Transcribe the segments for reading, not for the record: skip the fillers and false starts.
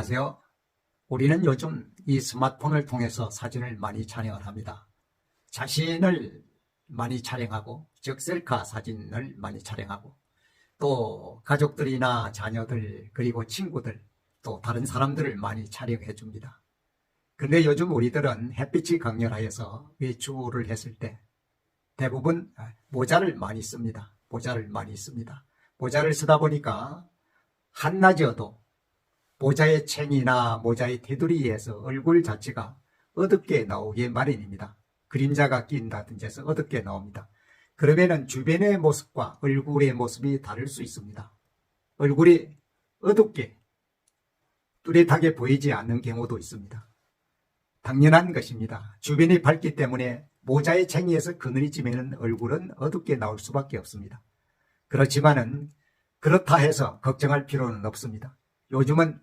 안녕하세요. 우리는 요즘 이 스마트폰을 통해서 사진을 많이 촬영을 합니다. 자신을 많이 촬영하고, 즉 셀카 사진을 많이 촬영하고, 또 가족들이나 자녀들, 그리고 친구들, 또 다른 사람들을 많이 촬영해 줍니다. 근데 요즘 우리들은 햇빛이 강렬하여서 외출을 했을 때 대부분 모자를 많이 씁니다. 모자를 쓰다 보니까 한낮이어도 모자의 챙이나 모자의 테두리에서 얼굴 자체가 어둡게 나오기 마련입니다. 그림자가 낀다든지 해서 어둡게 나옵니다. 그러면은 주변의 모습과 얼굴의 모습이 다를 수 있습니다. 얼굴이 어둡게 뚜렷하게 보이지 않는 경우도 있습니다. 당연한 것입니다. 주변이 밝기 때문에 모자의 챙이에서 그늘이 지면 얼굴은 어둡게 나올 수밖에 없습니다. 그렇지만은 그렇다 해서 걱정할 필요는 없습니다. 요즘은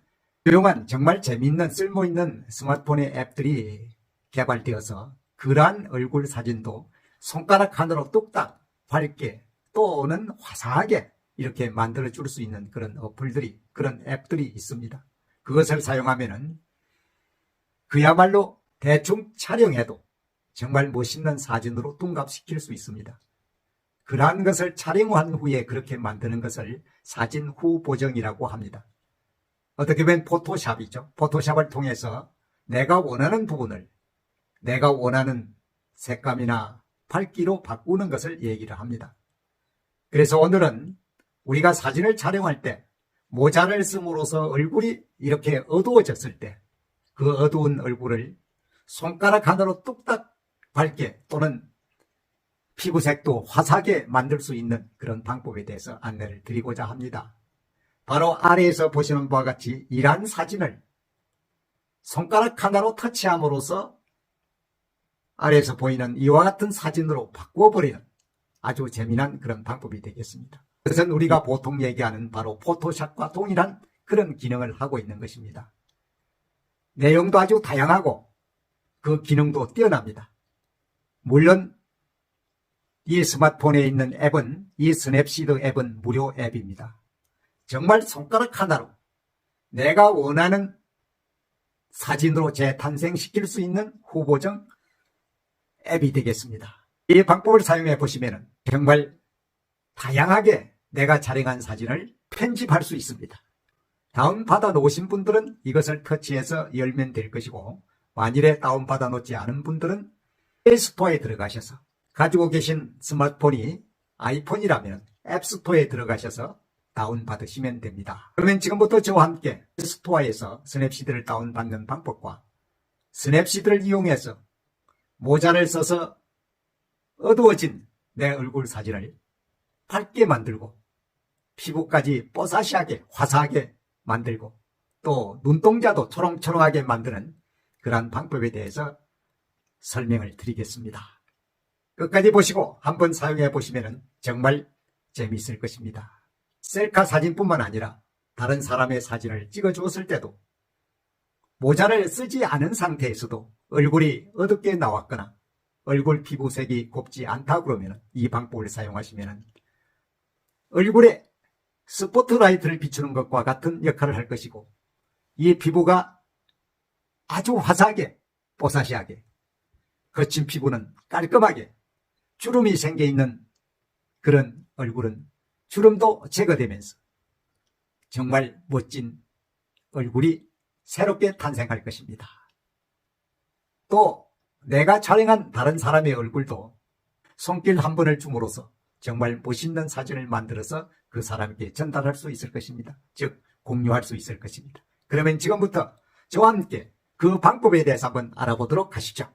유용한 정말 재미있는 쓸모있는 스마트폰의 앱들이 개발되어서 그러한 얼굴 사진도 손가락 하나로 뚝딱 밝게 또는 화사하게 이렇게 만들어 줄 수 있는 그런 어플들이, 그런 앱들이 있습니다. 그것을 사용하면은 그야말로 대충 촬영해도 정말 멋있는 사진으로 둔갑시킬 수 있습니다. 그러한 것을 촬영한 후에 그렇게 만드는 것을 사진 후 보정이라고 합니다. 어떻게 보면 포토샵이죠. 포토샵을 통해서 내가 원하는 부분을 내가 원하는 색감이나 밝기로 바꾸는 것을 얘기를 합니다. 그래서 오늘은 우리가 사진을 촬영할 때 모자를 씀으로써 얼굴이 이렇게 어두워졌을 때 그 어두운 얼굴을 손가락 하나로 뚝딱 밝게 또는 피부색도 화사하게 만들 수 있는 그런 방법에 대해서 안내를 드리고자 합니다. 바로 아래에서 보시는 바와 같이 이러한 사진을 손가락 하나로 터치함으로써 아래에서 보이는 이와 같은 사진으로 바꾸어버리는 아주 재미난 그런 방법이 되겠습니다. 그것은 우리가 보통 얘기하는 바로 포토샵과 동일한 그런 기능을 하고 있는 것입니다. 내용도 아주 다양하고 그 기능도 뛰어납니다. 물론 이 스마트폰에 있는 앱은, 이 스냅시드 앱은 무료 앱입니다. 정말 손가락 하나로 내가 원하는 사진으로 재탄생시킬 수 있는 후보정 앱이 되겠습니다. 이 방법을 사용해 보시면 정말 다양하게 내가 촬영한 사진을 편집할 수 있습니다. 다운받아 놓으신 분들은 이것을 터치해서 열면 될 것이고, 만일에 다운받아 놓지 않은 분들은 앱스토어에 들어가셔서, 가지고 계신 스마트폰이 아이폰이라면 앱스토어에 들어가셔서 다운받으시면 됩니다. 그러면 지금부터 저와 함께 스토어에서 스냅시드를 다운받는 방법과 스냅시드를 이용해서 모자를 써서 어두워진 내 얼굴 사진을 밝게 만들고 피부까지 뽀사시하게 화사하게 만들고 또 눈동자도 초롱초롱하게 만드는 그러한 방법에 대해서 설명을 드리겠습니다. 끝까지 보시고 한번 사용해 보시면 정말 재미있을 것입니다. 셀카 사진뿐만 아니라 다른 사람의 사진을 찍어 주었을 때도 모자를 쓰지 않은 상태에서도 얼굴이 어둡게 나왔거나 얼굴 피부색이 곱지 않다 그러면 이 방법을 사용하시면 얼굴에 스포트라이트를 비추는 것과 같은 역할을 할 것이고, 이 피부가 아주 화사하게 뽀사시하게, 거친 피부는 깔끔하게, 주름이 생겨 있는 그런 얼굴은 주름도 제거되면서 정말 멋진 얼굴이 새롭게 탄생할 것입니다. 또 내가 촬영한 다른 사람의 얼굴도 손길 한 번을 줌으로써 정말 멋있는 사진을 만들어서 그 사람에게 전달할 수 있을 것입니다. 즉 공유할 수 있을 것입니다. 그러면 지금부터 저와 함께 그 방법에 대해서 한번 알아보도록 하시죠.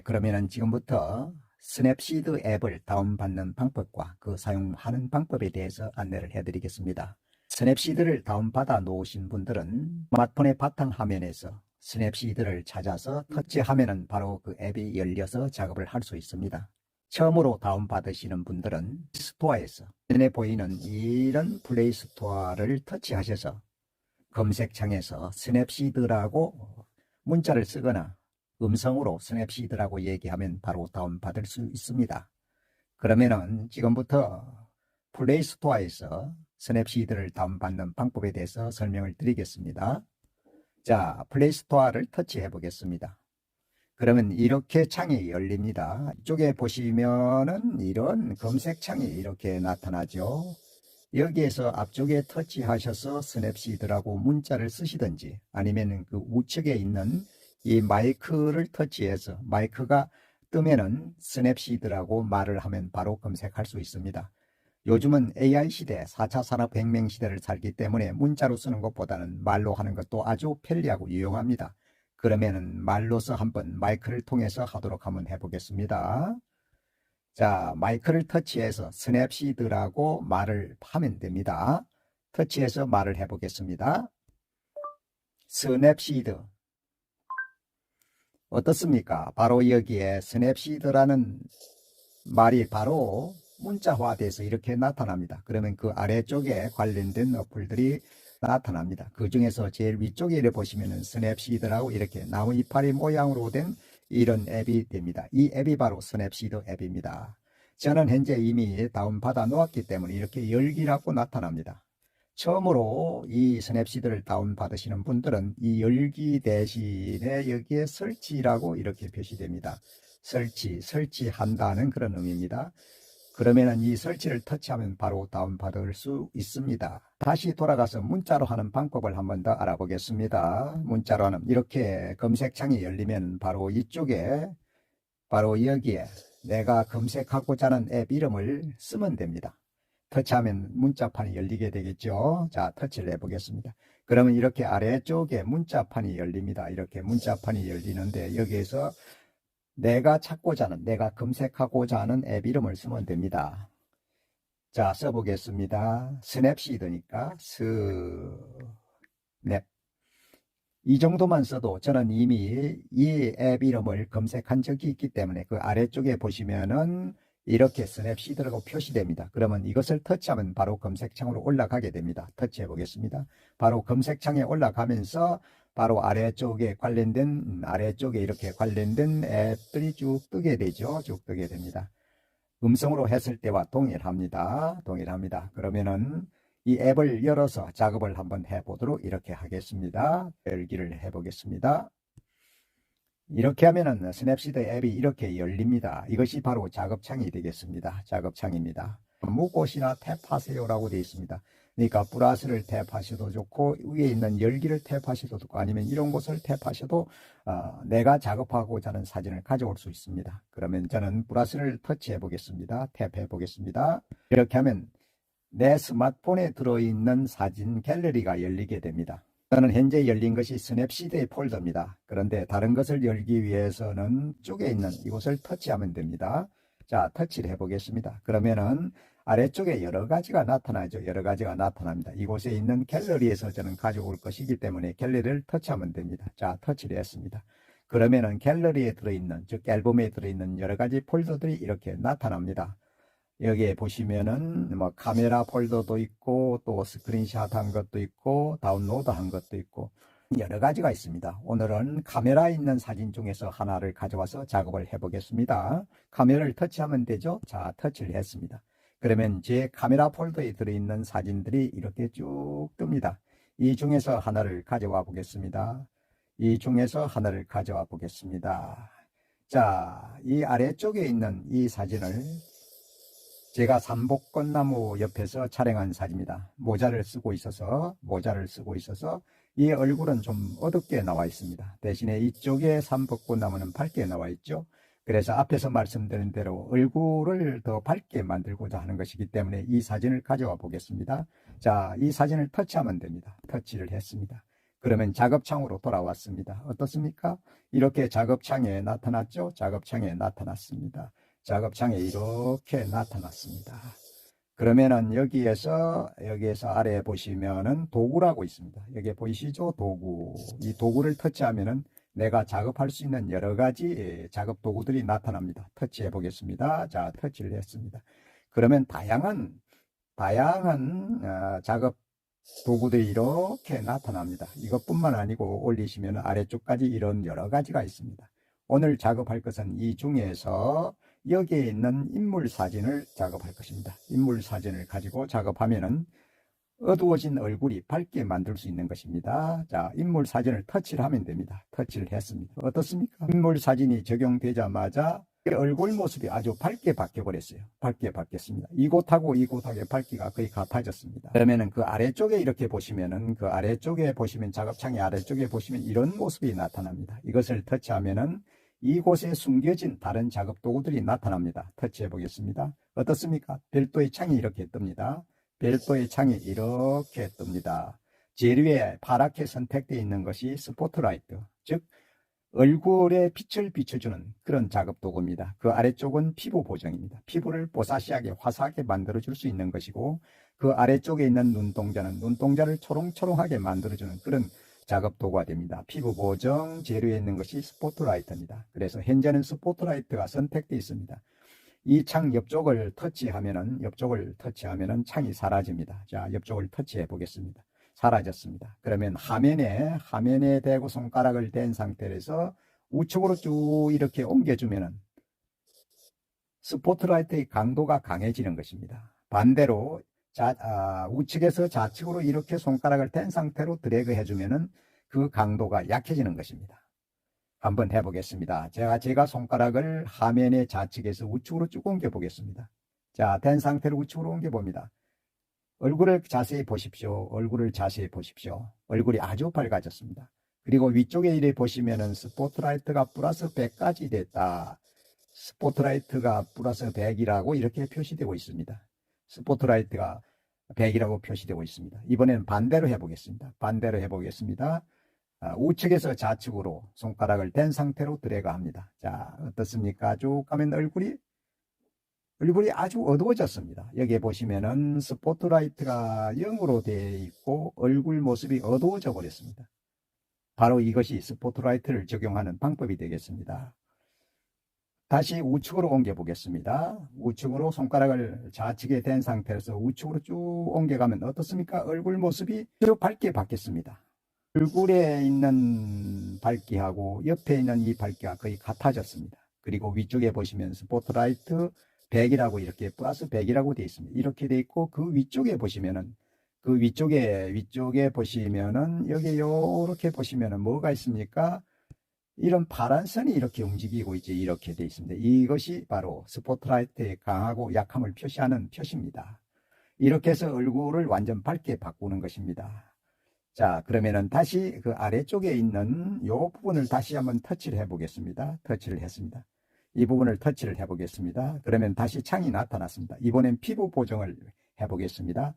그러면 지금부터 스냅시드 앱을 다운받는 방법과 그 사용하는 방법에 대해서 안내를 해드리겠습니다. 스냅시드를 다운받아 놓으신 분들은 스마트폰의 바탕화면에서 스냅시드를 찾아서 터치하면 바로 그 앱이 열려서 작업을 할 수 있습니다. 처음으로 다운받으시는 분들은 스토어에서 눈에 보이는 이런 플레이 스토어를 터치하셔서 검색창에서 스냅시드라고 문자를 쓰거나 음성으로 스냅시드라고 얘기하면 바로 다운받을 수 있습니다. 그러면은 지금부터 플레이 스토어에서 스냅시드를 다운받는 방법에 대해서 설명을 드리겠습니다. 자, 플레이스토어를 터치해 보겠습니다. 그러면 이렇게 창이 열립니다. 이쪽에 보시면은 이런 검색창이 이렇게 나타나죠. 여기에서 앞쪽에 터치하셔서 스냅시드라고 문자를 쓰시든지 아니면 그 우측에 있는 이 마이크를 터치해서 마이크가 뜨면은 스냅시드라고 말을 하면 바로 검색할 수 있습니다. 요즘은 AI 시대, 4차 산업혁명 시대를 살기 때문에 문자로 쓰는 것보다는 말로 하는 것도 아주 편리하고 유용합니다. 그러면은 말로서 한번 마이크를 통해서 하도록 한번 해보겠습니다. 자, 마이크를 터치해서 스냅시드라고 말을 하면 됩니다. 터치해서 말을 해보겠습니다. 스냅시드. 어떻습니까? 바로 여기에 스냅시드라는 말이 바로 문자화돼서 이렇게 나타납니다. 그러면 그 아래쪽에 관련된 어플들이 나타납니다. 그 중에서 제일 위쪽에 이렇게 보시면은 스냅시드라고 이렇게 나무 이파리 모양으로 된 이런 앱이 됩니다. 이 앱이 바로 스냅시드 앱입니다. 저는 현재 이미 다운받아 놓았기 때문에 이렇게 열기라고 나타납니다. 처음으로 이 스냅시드를 다운받으시는 분들은 이 열기 대신에 여기에 설치라고 이렇게 표시됩니다. 설치한다는 그런 의미입니다. 그러면은 이 설치를 터치하면 바로 다운받을 수 있습니다. 다시 돌아가서 문자로 하는 방법을 한번 더 알아보겠습니다. 문자로 하는 이렇게 검색창이 열리면 바로 이쪽에 바로 여기에 내가 검색하고자 하는 앱 이름을 쓰면 됩니다. 터치하면 문자판이 열리게 되겠죠. 자, 터치를 해보겠습니다. 그러면 이렇게 아래쪽에 문자판이 열립니다. 이렇게 문자판이 열리는데 여기에서 내가 찾고자 하는, 내가 검색하고자 하는 앱 이름을 쓰면 됩니다. 자, 써보겠습니다. 스냅시드니까 스냅. 이 정도만 써도 저는 이미 이 앱 이름을 검색한 적이 있기 때문에 그 아래쪽에 보시면은 이렇게 스냅시드라고 표시됩니다. 그러면 이것을 터치하면 바로 검색창으로 올라가게 됩니다. 터치해 보겠습니다. 바로 검색창에 올라가면서 바로 아래쪽에 이렇게 관련된 앱들이 쭉 뜨게 되죠. 쭉 뜨게 됩니다. 음성으로 했을 때와 동일합니다. 그러면은 이 앱을 열어서 작업을 한번 해보도록 이렇게 하겠습니다. 열기를 해보겠습니다. 이렇게 하면은 스냅시드 앱이 이렇게 열립니다. 이것이 바로 작업창이 되겠습니다. 작업창입니다. 아무 곳이나 탭하세요라고 되어 있습니다. 그러니까 플러스를 탭하셔도 좋고 위에 있는 열기를 탭하셔도 좋고 아니면 이런 곳을 탭하셔도 내가 작업하고자 하는 사진을 가져올 수 있습니다. 그러면 저는 플러스를 터치해 보겠습니다. 탭해 보겠습니다. 이렇게 하면 내 스마트폰에 들어있는 사진 갤러리가 열리게 됩니다. 저는 현재 열린 것이 스냅시드의 폴더입니다. 그런데 다른 것을 열기 위해서는 쪽에 있는 이곳을 터치하면 됩니다. 자, 터치를 해보겠습니다. 그러면은 아래쪽에 여러 가지가 나타나죠. 여러 가지가 나타납니다. 이곳에 있는 갤러리에서 저는 가져올 것이기 때문에 갤러리를 터치하면 됩니다. 자, 터치를 했습니다. 그러면은 갤러리에 들어있는, 즉 앨범에 들어있는 여러 가지 폴더들이 이렇게 나타납니다. 여기에 보시면은 뭐 카메라 폴더도 있고 또 스크린샷 한 것도 있고 다운로드 한 것도 있고 여러 가지가 있습니다. 오늘은 카메라에 있는 사진 중에서 하나를 가져와서 작업을 해 보겠습니다. 카메라를 터치하면 되죠. 자, 터치를 했습니다. 그러면 제 카메라 폴더에 들어있는 사진들이 이렇게 쭉 뜹니다. 이 중에서 하나를 가져와 보겠습니다. 자, 이 아래쪽에 있는 이 사진을 제가 삼복꽃나무 옆에서 촬영한 사진입니다. 모자를 쓰고 있어서 이 얼굴은 좀 어둡게 나와 있습니다. 대신에 이쪽에 삼복꽃나무는 밝게 나와 있죠. 그래서 앞에서 말씀드린 대로 얼굴을 더 밝게 만들고자 하는 것이기 때문에 이 사진을 가져와 보겠습니다. 자, 이 사진을 터치하면 됩니다. 터치를 했습니다. 그러면 작업창으로 돌아왔습니다. 어떻습니까? 이렇게 작업창에 나타났죠? 작업창에 나타났습니다. 작업창에 이렇게 나타났습니다. 그러면은 여기에서 아래에 보시면은 도구라고 있습니다. 여기 보이시죠? 도구. 이 도구를 터치하면은 내가 작업할 수 있는 여러 가지 작업 도구들이 나타납니다. 터치해 보겠습니다. 자, 터치를 했습니다. 그러면 다양한 작업 도구들이 이렇게 나타납니다. 이것뿐만 아니고 올리시면 아래쪽까지 이런 여러 가지가 있습니다. 오늘 작업할 것은 이 중에서 여기에 있는 인물 사진을 작업할 것입니다. 인물 사진을 가지고 작업하면은 어두워진 얼굴이 밝게 만들 수 있는 것입니다. 자, 인물 사진을 터치를 하면 됩니다. 터치를 했습니다. 어떻습니까? 인물 사진이 적용되자마자 얼굴 모습이 아주 밝게 바뀌어버렸어요. 밝게 바뀌었습니다. 이곳하고 이곳하고 밝기가 거의 같아졌습니다. 그러면은 그 아래쪽에 이렇게 보시면은 그 아래쪽에 보시면 작업창의 아래쪽에 보시면 이런 모습이 나타납니다. 이것을 터치하면은 이곳에 숨겨진 다른 작업 도구들이 나타납니다. 터치해 보겠습니다. 어떻습니까? 별도의 창이 이렇게 뜹니다. 별도의 창이 이렇게 뜹니다. 제일 위에 파랗게 선택되어 있는 것이 스포트라이트, 즉 얼굴에 빛을 비춰주는 그런 작업 도구입니다. 그 아래쪽은 피부 보정입니다. 피부를 뽀사시하게 화사하게 만들어줄 수 있는 것이고, 그 아래쪽에 있는 눈동자는 눈동자를 초롱초롱하게 만들어주는 그런 작업 도구가 됩니다. 피부 보정 재료에 있는 것이 스포트라이트입니다. 그래서 현재는 스포트라이트가 선택되어 있습니다. 이 창 옆쪽을 터치하면은 창이 사라집니다. 자, 옆쪽을 터치해 보겠습니다. 사라졌습니다. 그러면 화면에 대고 손가락을 댄 상태에서 우측으로 쭉 이렇게 옮겨주면은 스포트라이트의 강도가 강해지는 것입니다. 반대로 우측에서 좌측으로 이렇게 손가락을 댄 상태로 드래그 해주면은 그 강도가 약해지는 것입니다. 한번 해보겠습니다. 제가 손가락을 화면의 좌측에서 우측으로 쭉 옮겨 보겠습니다. 자, 된 상태로 우측으로 옮겨 봅니다. 얼굴을 자세히 보십시오. 얼굴을 자세히 보십시오. 얼굴이 아주 밝아졌습니다. 그리고 위쪽에 이래 보시면은 스포트라이트가 플러스 100까지 됐다. 스포트라이트가 플러스 100이라고 이렇게 표시되고 있습니다. 스포트라이트가 100이라고 표시되고 있습니다. 이번에는 반대로 해보겠습니다. 우측에서 좌측으로 손가락을 댄 상태로 드래그 합니다. 자, 어떻습니까? 쭉 가면 얼굴이 아주 어두워졌습니다. 여기에 보시면은 스포트라이트가 0으로 되어 있고 얼굴 모습이 어두워져 버렸습니다. 바로 이것이 스포트라이트를 적용하는 방법이 되겠습니다. 다시 우측으로 옮겨 보겠습니다. 우측으로 손가락을 좌측에 댄 상태에서 우측으로 쭉 옮겨가면 어떻습니까? 얼굴 모습이 아주 밝게 바뀌었습니다. 얼굴에 있는 밝기하고 옆에 있는 이 밝기가 거의 같아졌습니다. 그리고 위쪽에 보시면 스포트라이트 100이라고 이렇게 플러스 100이라고 되어 있습니다. 이렇게 되어 있고 그 위쪽에 보시면은 위쪽에 보시면은 여기 이렇게 보시면은 뭐가 있습니까? 이런 파란 선이 이렇게 움직이고 있지. 이렇게 되어 있습니다. 이것이 바로 스포트라이트의 강하고 약함을 표시하는 표시입니다. 이렇게 해서 얼굴을 완전 밝게 바꾸는 것입니다. 자, 그러면은 다시 그 아래쪽에 있는 이 부분을 다시 한번 터치를 해 보겠습니다. 터치를 했습니다. 이 부분을 터치를 해 보겠습니다. 그러면 다시 창이 나타났습니다. 이번엔 피부 보정을 해 보겠습니다.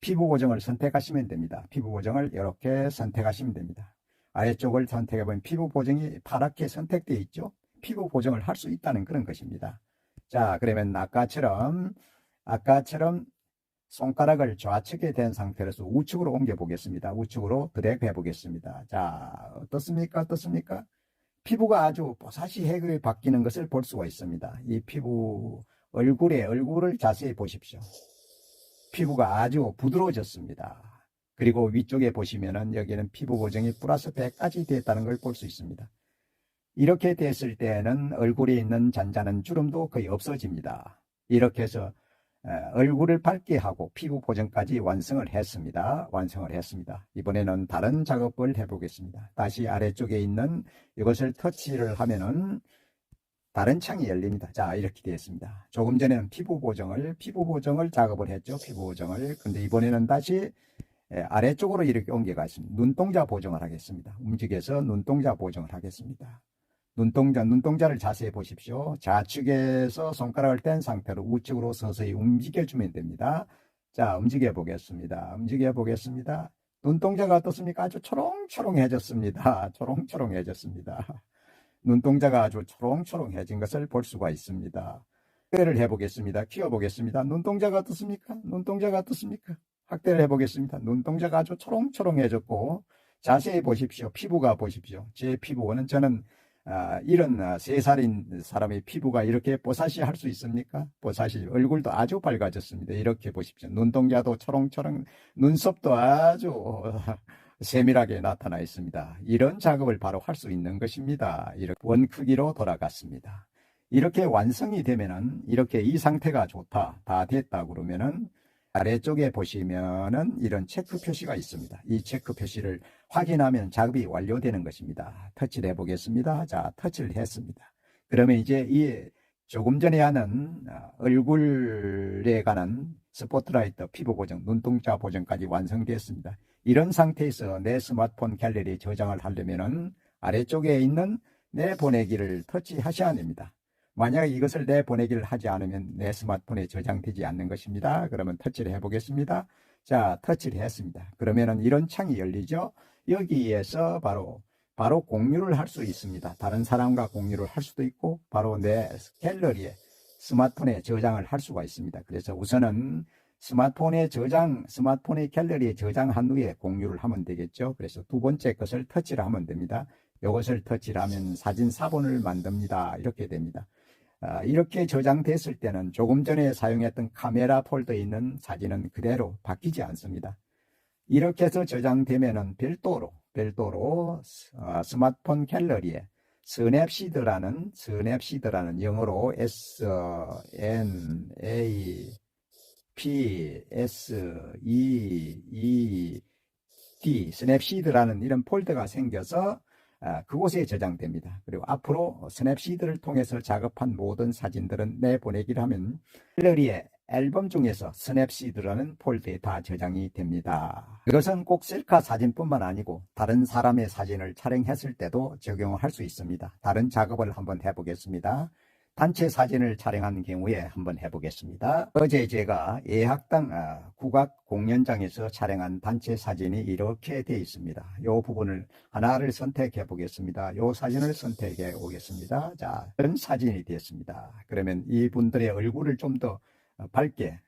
피부 보정을 선택하시면 됩니다. 피부 보정을 이렇게 선택하시면 됩니다. 아래쪽을 선택해 보면 피부 보정이 파랗게 선택되어 있죠. 피부 보정을 할 수 있다는 그런 것입니다. 자, 그러면 아까처럼 손가락을 좌측에 댄 상태에서 우측으로 옮겨 보겠습니다. 우측으로 드래그 해 보겠습니다. 자, 어떻습니까? 피부가 아주 뽀사시하게 바뀌는 것을 볼 수가 있습니다. 이 피부 얼굴을 자세히 보십시오. 피부가 아주 부드러워졌습니다. 그리고 위쪽에 보시면은 여기는 피부 보정이 플러스 100까지 됐다는 걸 볼 수 있습니다. 이렇게 됐을 때는 얼굴에 있는 잔잔한 주름도 거의 없어집니다. 이렇게 해서 얼굴을 밝게 하고 피부 보정까지 완성을 했습니다. 이번에는 다른 작업을 해보겠습니다. 다시 아래쪽에 있는 이것을 터치를 하면은 다른 창이 열립니다. 자, 이렇게 되었습니다. 조금 전에는 피부 보정을 작업을 했죠. 근데 이번에는 다시 아래쪽으로 이렇게 옮겨가겠습니다. 눈동자 보정을 하겠습니다. 움직여서 눈동자 보정을 하겠습니다. 눈동자를 자세히 보십시오. 좌측에서 손가락을 뗀 상태로 우측으로 서서히 움직여주면 됩니다. 자, 움직여 보겠습니다. 눈동자가 어떻습니까? 아주 초롱초롱해졌습니다. 눈동자가 아주 초롱초롱해진 것을 볼 수가 있습니다. 확대를 해보겠습니다. 키워보겠습니다. 눈동자가 어떻습니까? 확대를 해보겠습니다. 눈동자가 아주 초롱초롱해졌고, 자세히 보십시오. 피부가 보십시오. 제 피부는 저는 이런 3살인 사람의 피부가 이렇게 뽀사시 할 수 있습니까? 얼굴도 아주 밝아졌습니다. 이렇게 보십시오. 눈동자도 초롱초롱, 눈썹도 아주 세밀하게 나타나 있습니다. 이런 작업을 바로 할 수 있는 것입니다. 이렇게 원 크기로 돌아갔습니다. 이렇게 완성이 되면은, 이렇게 이 상태가 좋다, 다 됐다 그러면은 아래쪽에 보시면은 이런 체크 표시가 있습니다. 이 체크 표시를 확인하면 작업이 완료되는 것입니다. 터치를 해보겠습니다. 자, 터치를 했습니다. 그러면 이제 이 조금 전에 하는 얼굴에 관한 스포트라이트 피부 보정, 눈동자 보정까지 완성되었습니다. 이런 상태에서 내 스마트폰 갤러리에 저장을 하려면은 아래쪽에 있는 내보내기를 터치하셔야 됩니다. 만약에 이것을 내보내기를 하지 않으면 내 스마트폰에 저장되지 않는 것입니다. 그러면 터치를 해보겠습니다. 자, 터치를 했습니다. 그러면은 이런 창이 열리죠. 여기에서 바로 공유를 할 수 있습니다. 다른 사람과 공유를 할 수도 있고 바로 내 갤러리에 스마트폰에 저장을 할 수가 있습니다. 그래서 우선은 스마트폰의 갤러리에 저장한 후에 공유를 하면 되겠죠. 그래서 두 번째 것을 터치를 하면 됩니다. 이것을 터치를 하면 사진 사본을 만듭니다. 이렇게 됩니다. 이렇게 저장됐을 때는 조금 전에 사용했던 카메라 폴더에 있는 사진은 그대로 바뀌지 않습니다. 이렇게 해서 저장되면은 별도로 스마트폰 갤러리에 스냅시드라는 영어로 SNAPSEED 스냅시드라는 이런 폴더가 생겨서 그곳에 저장됩니다. 그리고 앞으로 스냅시드를 통해서 작업한 모든 사진들은 내보내기를 하면 갤러리의 앨범 중에서 스냅시드라는 폴더에 다 저장이 됩니다. 이것은 꼭 셀카 사진뿐만 아니고 다른 사람의 사진을 촬영했을 때도 적용을 할 수 있습니다. 다른 작업을 한번 해보겠습니다. 단체 사진을 촬영하는 경우에 한번 해보겠습니다. 어제 제가 예학당 국악 공연장에서 촬영한 단체 사진이 이렇게 되어 있습니다. 이 부분을 하나를 선택해 보겠습니다. 이 사진을 선택해 오겠습니다. 자, 이런 사진이 되었습니다. 그러면 이분들의 얼굴을 좀 더 밝게,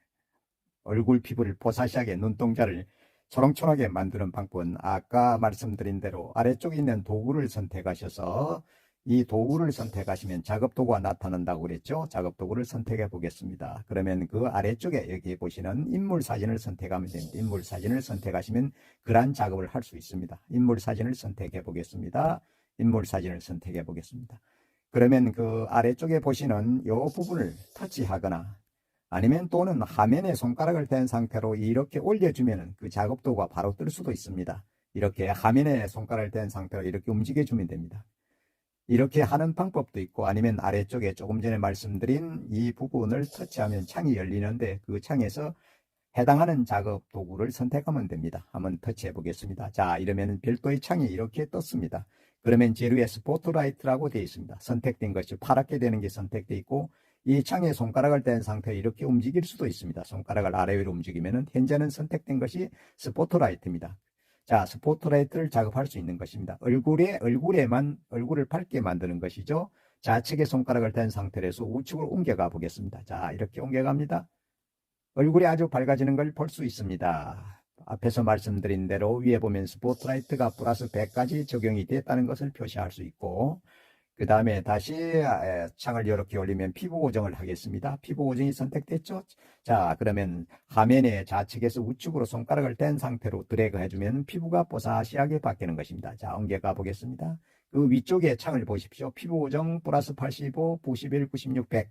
얼굴 피부를 보사시하게, 눈동자를 초롱초롱하게 만드는 방법은 아까 말씀드린 대로 아래쪽에 있는 도구를 선택하셔서 이 도구를 선택하시면 작업 도구가 나타난다고 그랬죠. 작업 도구를 선택해 보겠습니다. 그러면 그 아래쪽에 여기 보시는 인물 사진을 선택하면 됩니다. 인물 사진을 선택하시면 그러한 작업을 할 수 있습니다. 인물 사진을 선택해 보겠습니다. 인물 사진을 선택해 보겠습니다. 그러면 그 아래쪽에 보시는 이 부분을 터치하거나 아니면 또는 화면에 손가락을 댄 상태로 이렇게 올려주면 그 작업 도구가 바로 뜰 수도 있습니다. 이렇게 화면에 손가락을 댄 상태로 이렇게 움직여 주면 됩니다. 이렇게 하는 방법도 있고 아니면 아래쪽에 조금 전에 말씀드린 이 부분을 터치하면 창이 열리는데 그 창에서 해당하는 작업 도구를 선택하면 됩니다. 한번 터치해 보겠습니다. 자, 이러면 별도의 창이 이렇게 떴습니다. 그러면 재료에 스포트라이트라고 되어 있습니다. 선택된 것이 파랗게 되는 게 선택되어 있고 이 창에 손가락을 댄 상태에 이렇게 움직일 수도 있습니다. 손가락을 아래 위로 움직이면 현재는 선택된 것이 스포트라이트입니다. 자, 스포트라이트를 작업할 수 있는 것입니다. 얼굴을 밝게 만드는 것이죠. 좌측에 손가락을 댄 상태에서 우측으로 옮겨가 보겠습니다. 자, 이렇게 옮겨갑니다. 얼굴이 아주 밝아지는 걸 볼 수 있습니다. 앞에서 말씀드린 대로 위에 보면 스포트라이트가 플러스 100까지 적용이 됐다는 것을 표시할 수 있고 그 다음에 다시 창을 이렇게 올리면 피부 고정을 하겠습니다. 피부 고정이 선택됐죠? 자, 그러면 화면에 좌측에서 우측으로 손가락을 댄 상태로 드래그 해주면 피부가 뽀사시하게 바뀌는 것입니다. 자, 옮겨가 보겠습니다. 그 위쪽에 창을 보십시오. 피부 고정 플러스 85, 91, 96, 100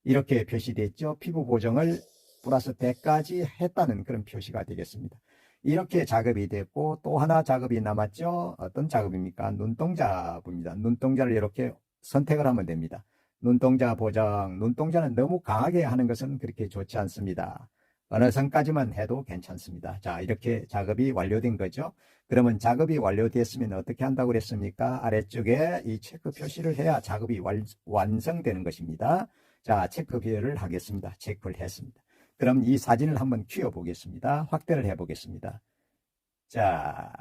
이렇게 표시됐죠? 피부 고정을 플러스 100까지 했다는 그런 표시가 되겠습니다. 이렇게 작업이 됐고 또 하나 작업이 남았죠. 어떤 작업입니까? 눈동자입니다. 눈동자를 이렇게 선택을 하면 됩니다. 눈동자 보정. 눈동자는 너무 강하게 하는 것은 그렇게 좋지 않습니다. 어느 선까지만 해도 괜찮습니다. 자, 이렇게 작업이 완료된 거죠. 그러면 작업이 완료됐으면 어떻게 한다고 그랬습니까? 아래쪽에 이 체크 표시를 해야 작업이 완성되는 것입니다. 자, 체크 표시를 하겠습니다. 체크를 했습니다. 그럼 이 사진을 한번 키워 보겠습니다. 확대를 해 보겠습니다. 자,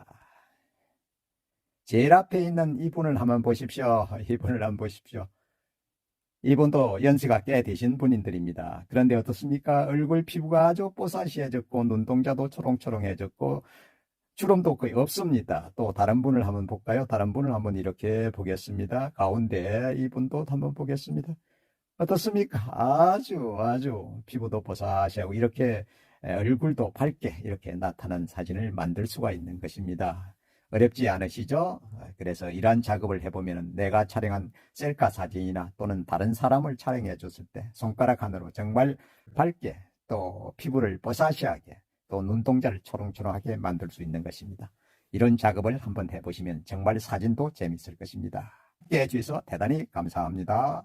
제일 앞에 있는 이분을 한번 보십시오. 이분을 한번 보십시오. 이분도 연세가 꽤 되신 분들입니다. 그런데 어떻습니까? 얼굴 피부가 아주 뽀사시해졌고 눈동자도 초롱초롱해졌고 주름도 거의 없습니다. 또 다른 분을 한번 볼까요? 다른 분을 한번 이렇게 보겠습니다. 가운데 이분도 한번 보겠습니다. 어떻습니까? 아주 피부도 보사시하고 이렇게 얼굴도 밝게 이렇게 나타난 사진을 만들 수가 있는 것입니다. 어렵지 않으시죠? 그래서 이러한 작업을 해보면 내가 촬영한 셀카 사진이나 또는 다른 사람을 촬영해 줬을 때 손가락 하나로 정말 밝게 또 피부를 뽀샤시하게 또 눈동자를 초롱초롱하게 만들 수 있는 것입니다. 이런 작업을 한번 해보시면 정말 사진도 재밌을 것입니다. 함께 해주셔서 대단히 감사합니다.